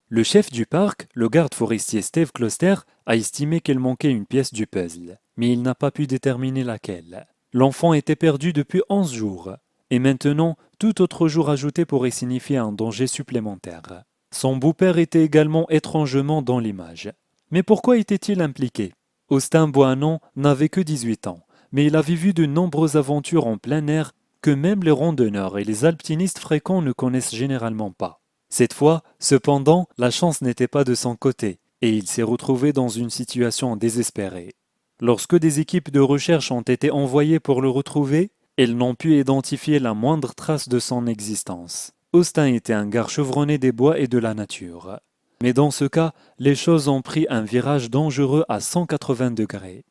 Le chef du parc, le garde forestier Steve Kloster, a estimé qu'il manquait une pièce du puzzle, mais il n'a pas pu déterminer laquelle. L'enfant était perdu depuis 11 jours, et maintenant, tout autre jour ajouté pourrait signifier un danger supplémentaire. Son beau-père était également étrangement dans l'image. Mais pourquoi était-il impliqué? Austin Boinon n'avait que 18 ans, mais il avait vu de nombreuses aventures en plein air que même les randonneurs et les alpinistes fréquents ne connaissent généralement pas. Cette fois, cependant, la chance n'était pas de son côté, et il s'est retrouvé dans une situation désespérée. Lorsque des équipes de recherche ont été envoyées pour le retrouver, elles n'ont pu identifier la moindre trace de son existence. Austin était un gars chevronné des bois et de la nature. Mais dans ce cas, les choses ont pris un virage dangereux à 180 degrés.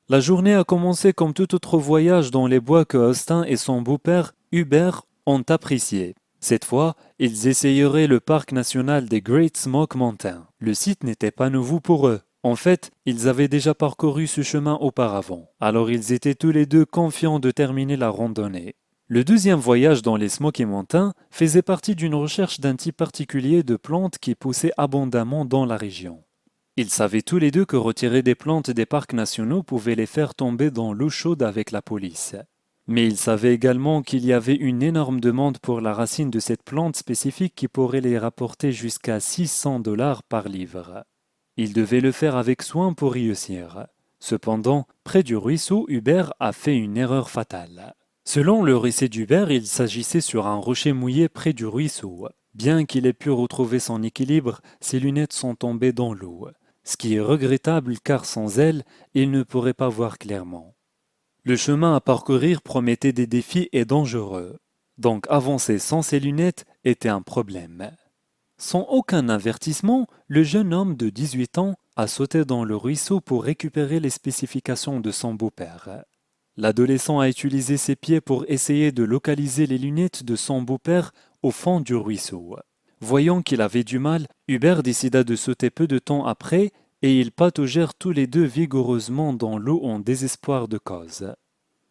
La journée a commencé comme tout autre voyage dans les bois que Austin et son beau-père, Hubert, ont apprécié. Cette fois, ils essayeraient le parc national des Great Smoke Mountains. Le site n'était pas nouveau pour eux. En fait, ils avaient déjà parcouru ce chemin auparavant, alors ils étaient tous les deux confiants de terminer la randonnée. Le deuxième voyage dans les Smoky Mountains faisait partie d'une recherche d'un type particulier de plantes qui poussaient abondamment dans la région. Ils savaient tous les deux que retirer des plantes des parcs nationaux pouvait les faire tomber dans l'eau chaude avec la police. Mais ils savaient également qu'il y avait une énorme demande pour la racine de cette plante spécifique qui pourrait les rapporter jusqu'à 600 dollars par livre. Ils devaient le faire avec soin pour réussir. Cependant, près du ruisseau, Hubert a fait une erreur fatale. Selon le récit d'Hubert, il s'agissait sur un rocher mouillé près du ruisseau. Bien qu'il ait pu retrouver son équilibre, ses lunettes sont tombées dans l'eau, ce qui est regrettable car sans elles, il ne pourrait pas voir clairement. Le chemin à parcourir promettait des défis et dangereux, donc avancer sans ses lunettes était un problème. Sans aucun avertissement, le jeune homme de 18 ans a sauté dans le ruisseau pour récupérer les spécifications de son beau-père. L'adolescent a utilisé ses pieds pour essayer de localiser les lunettes de son beau-père au fond du ruisseau. Voyant qu'il avait du mal, Hubert décida de sauter peu de temps après et ils pataugèrent tous les deux vigoureusement dans l'eau en désespoir de cause.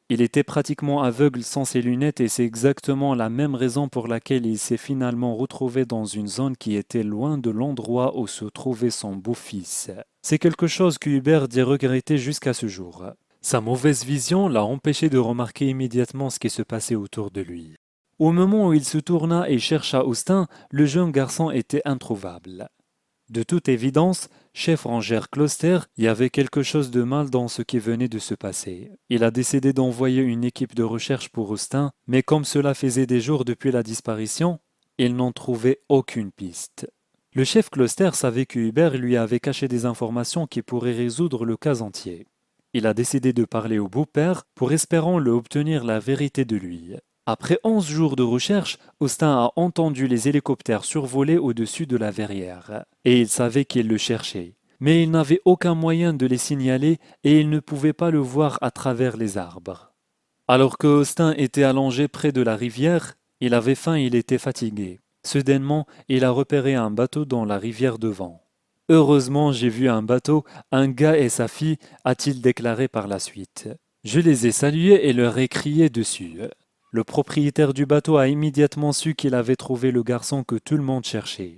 Il était pratiquement aveugle sans ses lunettes et c'est exactement la même raison pour laquelle il s'est finalement retrouvé dans une zone qui était loin de l'endroit où se trouvait son beau-fils. C'est quelque chose que Hubert dit regretter jusqu'à ce jour. Sa mauvaise vision l'a empêché de remarquer immédiatement ce qui se passait autour de lui. Au moment où il se tourna et chercha Austin, le jeune garçon était introuvable. De toute évidence, chef Rangère Closter, il y avait quelque chose de mal dans ce qui venait de se passer. Il a décidé d'envoyer une équipe de recherche pour Austin, mais comme cela faisait des jours depuis la disparition, ils n'ont trouvé aucune piste. Le chef Closter savait que Hubert lui avait caché des informations qui pourraient résoudre le cas entier. Il a décidé de parler au beau-père pour espérant le obtenir la vérité de lui. Après 11 jours de recherche, Austin a entendu les hélicoptères survoler au-dessus de la verrière, et il savait qu'ils le cherchaient. Mais il n'avait aucun moyen de les signaler et il ne pouvait pas le voir à travers les arbres. Alors que Austin était allongé près de la rivière, il avait faim et il était fatigué. Soudainement, il a repéré un bateau dans la rivière devant. Heureusement, j'ai vu un bateau, un gars et sa fille, a-t-il déclaré par la suite. Je les ai salués et leur ai crié dessus. Le propriétaire du bateau a immédiatement su qu'il avait trouvé le garçon que tout le monde cherchait.